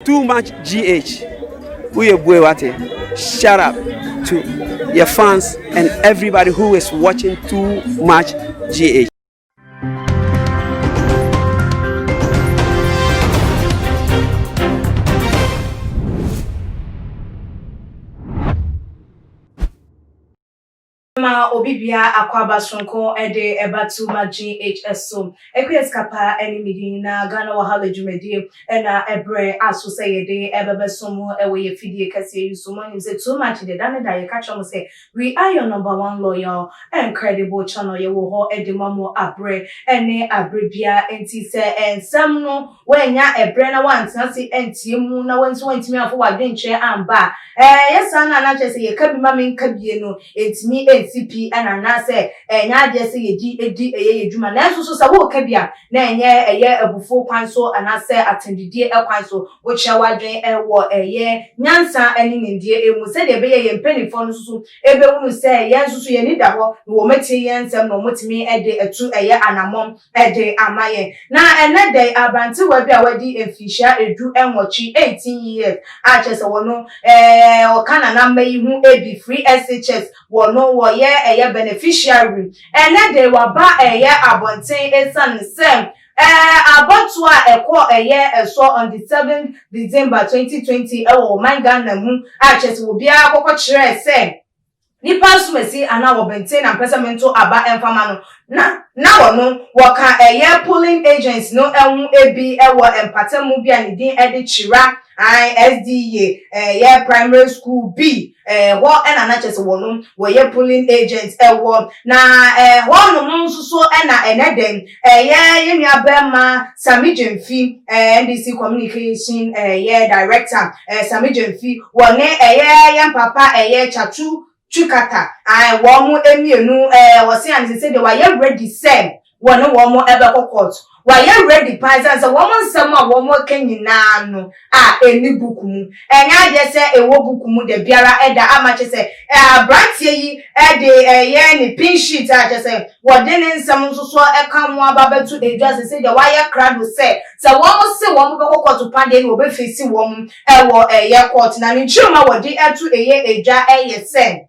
Too much GH. Shout out to your fans and everybody who is watching Too Much GH. Ma obibia akwaba sonko ede ebatu ma GHS so ekweskapa eni midina Ghana wahala jumedi ena ebre aso say de ebebe somo ewe ye fidie kase yuso monim say too much de dane da ye catch am say we are your number one loyal and credible channel ye wo ho ede mamo abre ene abrebia enti se ensam no wenya ebre na wantina se entiemu na wenso wentimi afo wadwenche amba yes ana na che say ye kabi ma men kabie no entimi CP and anase enya de se edi eye edwuma na so sa wo ka bia na enye eye abufo kwan so anase atendidie ekwan so wo kya wadwen ewo eye nyansa ani ndie emu se de be ye mpanifo no so ebe hunu se ye nsusu ye nida ho wo metie ye nsem no motimi ede etu eye anamom ede amaye na ene de abranti wa bia wadi efisha edu enwochi 18 years a chese wono okana na mbayi hu ebi free SHS wono wo ye eye beneficiary ene de waba eye abonten esan sem abotua eko eye eso on the 7th December 2020 ewo man Ghana mu a chese wo bia akoko kire se nipa sumesi ana wo benten na pesamento aba enfama no na wono woka eye polling agents no ehun ebi ewo empatemu bia ni din ede chira SDA ye primary school B wo ena na chese wono wo ye polling agents ewo na wono nso so ena eneden ye nua bema Sammy Gyemfi NDC communication ye director Sammy Gyemfi wone ye papa Tsatsu Chukata womu emienu wose an say de wa ye ready sem wone womu ebe court wa ye ready paisan say womu nsem a womu kanyina no eni buku mu enya de se ewo buku mu de biara eda amache se brantie yi ede ye ni pin sheet a je se wode ne nsem nso so eka mu ababatu edwa say de wa ye crowd say womu se womu be court pande ni obefesi womu ewo ye court na ni chuma wode etu eye edwa eye se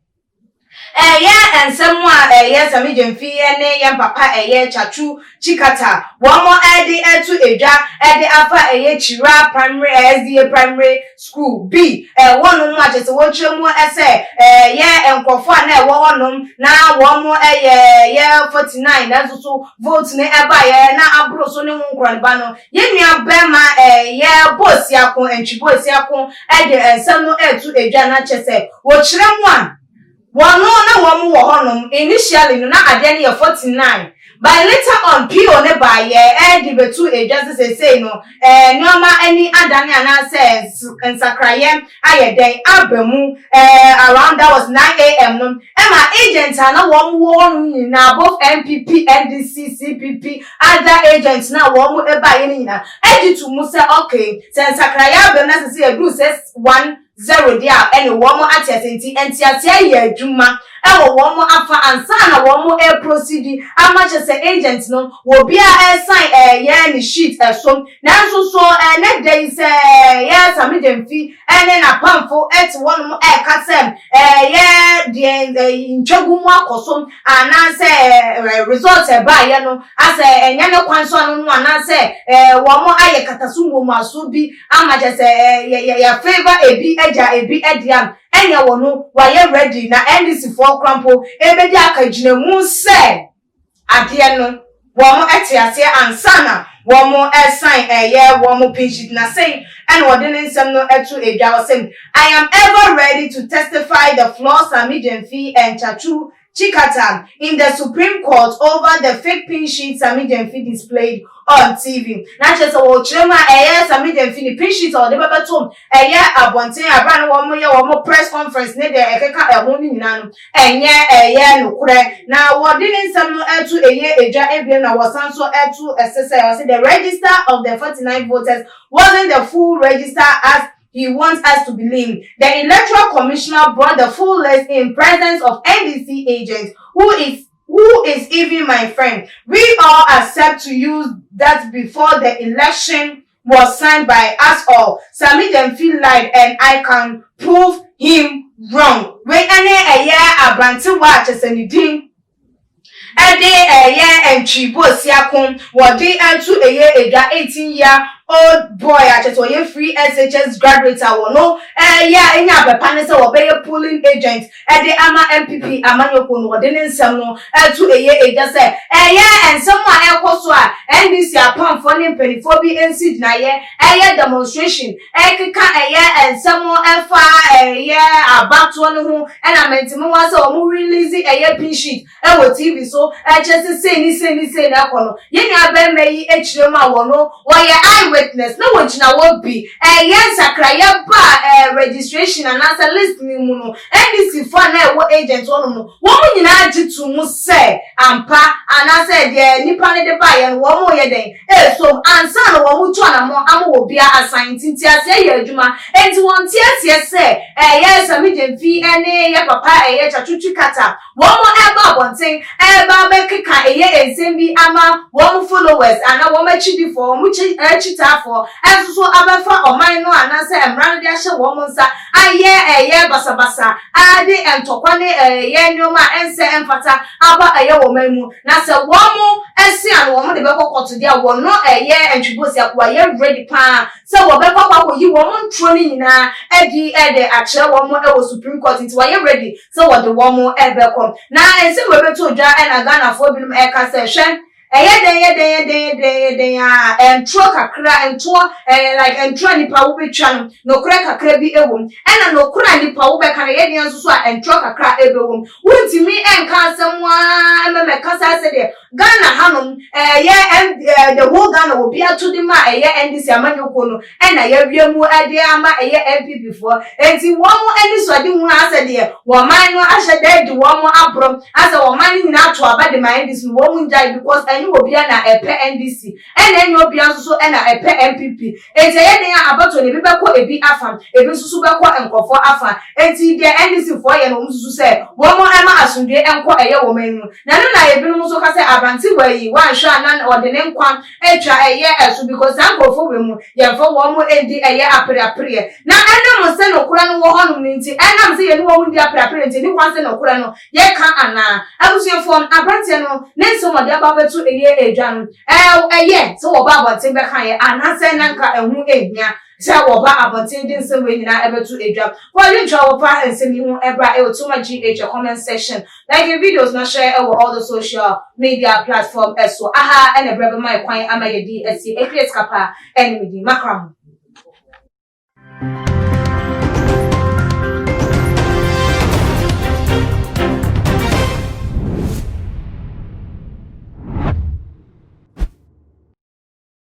ensemu a Sammy Gyemfi ne ye papa Tsatsu Chikata womo ede etu edwa ede afa chira primary SDA primary school B wonu mu achese wo twemu ese ye enkofo na ewo honum na womo ye 49 na so vote ne eba ye na abro so ne nkran ba no ye nua bema ye boss yakon entwi boss yakon ede ensemu etu edwa na chese wo kire mu a one no woman wo honum initially no na ade ne 49 by later on pio ne ba ye di betu agency say no nyoma any adane ana say nsakraye ayeden abemu around that was 9 a.m. no ema agent na wo nyina both MPP NDC CPP other agents na wo eba ye nyina edi to mu say okay say nsakraye abem na say edu say 10 dia any woman atiasenti entiatia ye adwuma ewo woman afa ansa na woman proceed amache say agent no wo bia sign ye ni sheet esom nanso so ne dey say ye Sammy Gyemfi ene na pamfo et one kasem ye de ntwagu mu akosom ana say result e ba ye no ase enya ne kwanso no ana say woman aye katasu mu aso bi amache say ye favor ebi ebi ediam enya wono wa ye ready na NDC for crampo ebedi akagina mu se ade no womo etiase ansana womo sign ye womo pinchit na say and wodin nsem no etu edwa wasem I am ever ready to testify the flaws Sammy Gyemfi and Tsatsu Chikata in the Supreme Court over the fake pin sheet Sammy Gyemfi displayed on TV. Na chese wo chirema Sammy Gyemfi ni pin sheet or the baba tom abonten abran wo mo press conference ne de ekeka ehun ni nyina no enye nokure na wodin nsem no etu edwa ebiem na wasanso etu say the register of the 49 voters wasn't the full register as he wants us to believe. The Electoral Commissioner brought the full list in presence of NDC agents who is even my friend. We all accept to use that before the election was signed by us all. Sammy Gyemfi lied and I can prove him wrong. When any a year abranti watch as anything. A day a year and Chibo what day and 2 a year 18-year-old boy at a free SHS graduate no yeah in a panel or be a polling agent at the Ama MPP Amanokun or didn't some no 2 a year just say yeah and someone else and this year pump funding penny for be in Sydney a year demonstration a year and someone a year about one who and I meant to was or releasing a year pin sheet and what TV so I just say na kono ye nya ba mai echirema wono wo ye eyewitness na wo gina wo bi yes sakraya ba registration and answer list ni mu no NDC for na wo agent wono no wo nyina agitu mu say ampa anase de nipa ne de ba ye wo mo ye den so ansa na wo mu to na mo am wo bia assign tinti ase ye adwuma enti won tie tie say yes Sammy Gyemfi ene ye papa ye Tsatsu kata wo mo eba bonten eba keka eye enzembi ama wo followers ana wo machi for wo chita for enso abafa oman no anase emran de ahye wo nsa aye eye basabasa ade entokwane eye nyoma ense emfata aba eye wo mamu na se wo mu esi an wo de bekokoto dia wo no eye entwibosi akwa ye ready pa se wo bekokwa yi wo mu ntro ni nyina edi ede akye wo mu e wo Supreme Court nti wo ye ready se wo de wo mu ebekom na ense we beto odwa na Ghana for binum eka se hwe den entro kakra entro like entro nipa wo betwa no kura kakra bi ewom ena no kura nipa wo beka na ye den so a entro kakra ebewom wuntimi enka asemwa me kasa se de Ghana hanom the whole Ghana will be to the ma NDC amanyoko no ena ye wiemu ade ama MPP for enti wo mo ani so de hu ase de wo man no ahye de wo mo abrom ase wo man ni na to aba de ma NDC wo mo njai because any obia na epe NDC ena enyo obia so ena epe MPP enti ye den abato ne bi beko ebi afam ebi susu beko enkofo afam enti de NDC for ye no susu se wo mo ema asundwe enko wo man no na no na ebi no so ka se abanti wayi wan hwa na ordene nkwan etwa esu because ankofo we mu ye fo wo mo endi apre na enam se no kura no wo honum nti enam se ye no wo ndi apre nti ni kwan se no kura no ye ka ana abusuefo abanti no nenso mo de ababetu edwa no so wo ba abotin be kan ye ana se nanka ehu ehia se wo ba abotin din se we nyina ebetu edwa for you try wo pa ensem hu ebra e to ma GH comment section like your videos na share all the social media platform so aha and a brother my kwan amayedi esi e create kapa enemy makram